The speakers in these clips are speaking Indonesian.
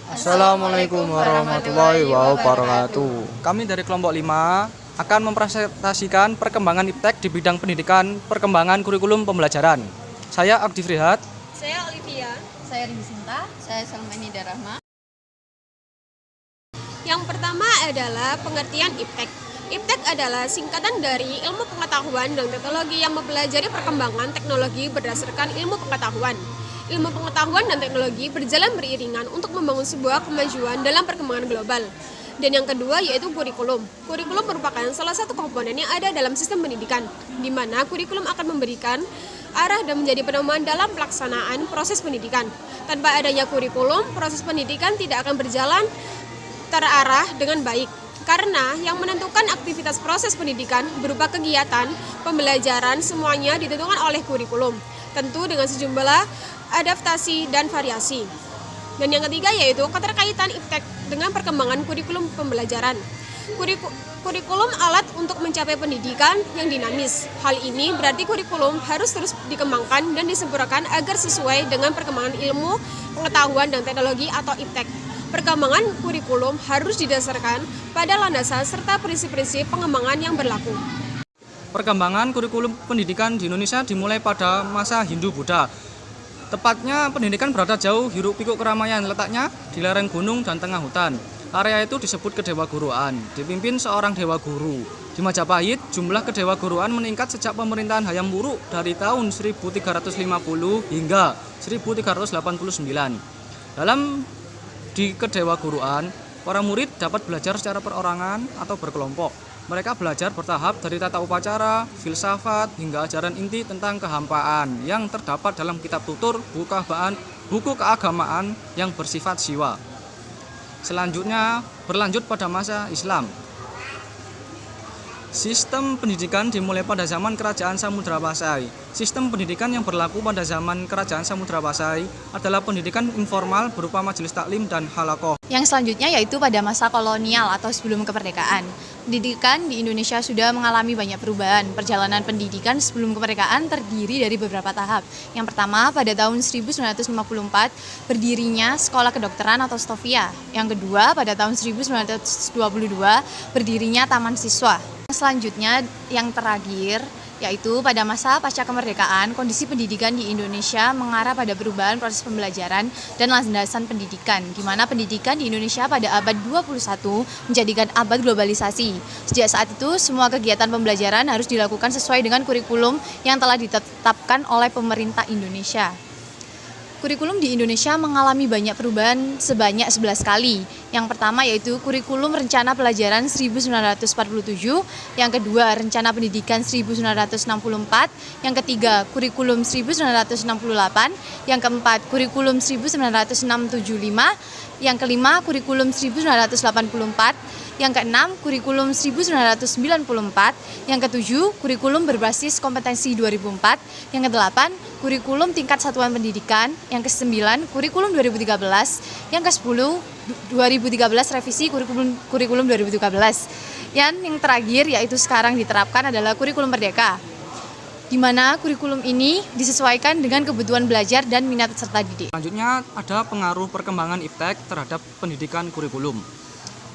Assalamualaikum warahmatullahi wabarakatuh. Kami dari kelompok 5 akan mempresentasikan perkembangan IPTEK di bidang pendidikan, perkembangan kurikulum pembelajaran. Saya Abdi Frihat. Saya Olivia. Saya Rini Sinta. Saya Salmani Darahma. Yang pertama adalah pengertian IPTEK. IPTEK adalah singkatan dari ilmu pengetahuan dan teknologi yang mempelajari perkembangan teknologi berdasarkan ilmu pengetahuan. Ilmu pengetahuan dan teknologi berjalan beriringan untuk membangun sebuah kemajuan dalam perkembangan global. Dan yang kedua yaitu kurikulum. Kurikulum merupakan salah satu komponen yang ada dalam sistem pendidikan, di mana kurikulum akan memberikan arah dan menjadi pedoman dalam pelaksanaan proses pendidikan. Tanpa adanya kurikulum, proses pendidikan tidak akan berjalan terarah dengan baik. Karena yang menentukan aktivitas proses pendidikan berupa kegiatan, pembelajaran, semuanya ditentukan oleh kurikulum. Tentu dengan sejumlah adaptasi dan variasi. Dan yang ketiga yaitu keterkaitan IPTEK dengan perkembangan kurikulum pembelajaran. Kurikulum alat untuk mencapai pendidikan yang dinamis. Hal ini berarti kurikulum harus terus dikembangkan dan disempurnakan agar sesuai dengan perkembangan ilmu, pengetahuan, dan teknologi atau IPTEK. Perkembangan kurikulum harus didasarkan pada landasan serta prinsip-prinsip pengembangan yang berlaku. Perkembangan kurikulum pendidikan di Indonesia dimulai pada masa Hindu-Buddha. Tepatnya pendidikan berada jauh hiruk-pikuk keramaian, letaknya di lereng gunung dan tengah hutan. Area itu disebut kedewaguruan, dipimpin seorang dewa guru. Di Majapahit, jumlah kedewaguruan meningkat sejak pemerintahan Hayam Wuruk dari tahun 1350 hingga 1389. Di kedewaguruan, para murid dapat belajar secara perorangan atau berkelompok. Mereka belajar bertahap dari tata upacara, filsafat, hingga ajaran inti tentang kehampaan yang terdapat dalam kitab tutur, buku keagamaan yang bersifat siwa. Selanjutnya berlanjut pada masa Islam. Sistem pendidikan dimulai pada zaman Kerajaan Samudra Pasai. Sistem pendidikan yang berlaku pada zaman Kerajaan Samudra Pasai adalah pendidikan informal berupa majelis taklim dan halakoh. Yang selanjutnya yaitu pada masa kolonial atau sebelum kemerdekaan. Pendidikan di Indonesia sudah mengalami banyak perubahan. Perjalanan pendidikan sebelum kemerdekaan terdiri dari beberapa tahap. Yang pertama, pada tahun 1954 berdirinya Sekolah Kedokteran atau Stovia. Yang kedua, pada tahun 1922 berdirinya Taman Siswa. Selanjutnya, yang terakhir, yaitu pada masa pasca kemerdekaan, kondisi pendidikan di Indonesia mengarah pada perubahan proses pembelajaran dan landasan pendidikan, di mana pendidikan di Indonesia pada abad 21 menjadikan abad globalisasi. Sejak saat itu, semua kegiatan pembelajaran harus dilakukan sesuai dengan kurikulum yang telah ditetapkan oleh pemerintah Indonesia. Kurikulum di Indonesia mengalami banyak perubahan sebanyak 11 kali. Yang pertama yaitu kurikulum rencana pelajaran 1947, yang kedua rencana pendidikan 1964, yang ketiga kurikulum 1968, yang keempat kurikulum 1975, yang kelima kurikulum 1984, yang keenam kurikulum 1994, yang ketujuh kurikulum berbasis kompetensi 2004, yang kedelapan kurikulum tingkat satuan pendidikan, yang kesembilan kurikulum 2013, yang kesepuluh 2013 revisi kurikulum 2013. Yang terakhir yaitu sekarang diterapkan adalah kurikulum Merdeka, di mana kurikulum ini disesuaikan dengan kebutuhan belajar dan minat peserta didik. Selanjutnya ada pengaruh perkembangan IPTEK terhadap pendidikan kurikulum.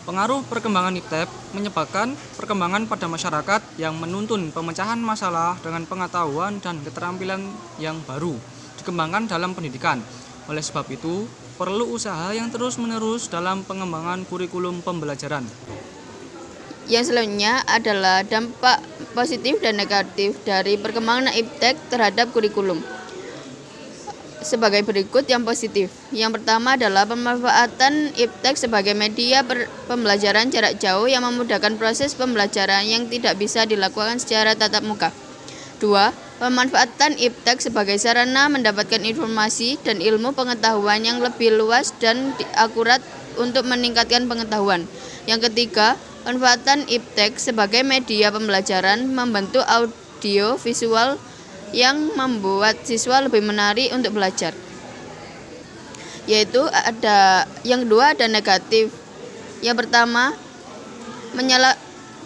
Pengaruh perkembangan IPTEK menyebabkan perkembangan pada masyarakat yang menuntun pemecahan masalah dengan pengetahuan dan keterampilan yang baru dikembangkan dalam pendidikan. Oleh sebab itu, perlu usaha yang terus-menerus dalam pengembangan kurikulum pembelajaran. Yang selanjutnya adalah dampak positif dan negatif dari perkembangan IPTEK terhadap kurikulum. Sebagai berikut yang positif. Yang pertama adalah pemanfaatan IPTEK sebagai media pembelajaran jarak jauh yang memudahkan proses pembelajaran yang tidak bisa dilakukan secara tatap muka. 2. Pemanfaatan IPTEK sebagai sarana mendapatkan informasi dan ilmu pengetahuan yang lebih luas dan akurat untuk meningkatkan pengetahuan. Yang ketiga, pemanfaatan IPTEK sebagai media pembelajaran membentuk audio visual yang membuat siswa lebih menarik untuk belajar. Yaitu yang kedua ada negatif. Yang pertama,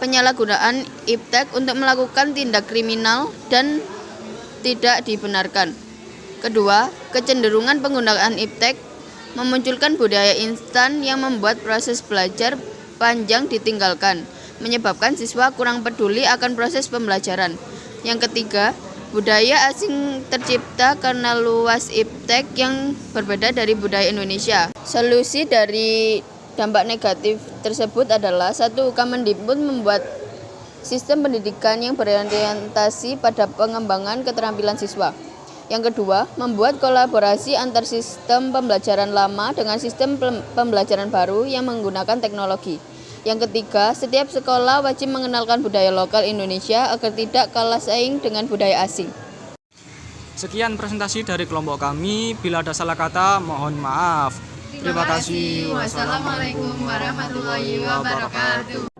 penyalahgunaan IPTEK untuk melakukan tindak kriminal dan tidak dibenarkan. Kedua, kecenderungan penggunaan IPTEK memunculkan budaya instan yang membuat proses belajar panjang ditinggalkan, menyebabkan siswa kurang peduli akan proses pembelajaran. Yang ketiga, budaya asing tercipta karena luas iptek yang berbeda dari budaya Indonesia. Solusi dari dampak negatif tersebut adalah: 1. Kemendikbud membuat sistem pendidikan yang berorientasi pada pengembangan keterampilan siswa. Yang kedua, membuat kolaborasi antar sistem pembelajaran lama dengan sistem pembelajaran baru yang menggunakan teknologi. Yang ketiga, setiap sekolah wajib mengenalkan budaya lokal Indonesia agar tidak kalah saing dengan budaya asing. Sekian presentasi dari kelompok kami. Bila ada salah kata, mohon maaf. Terima kasih. Wassalamualaikum warahmatullahi wabarakatuh.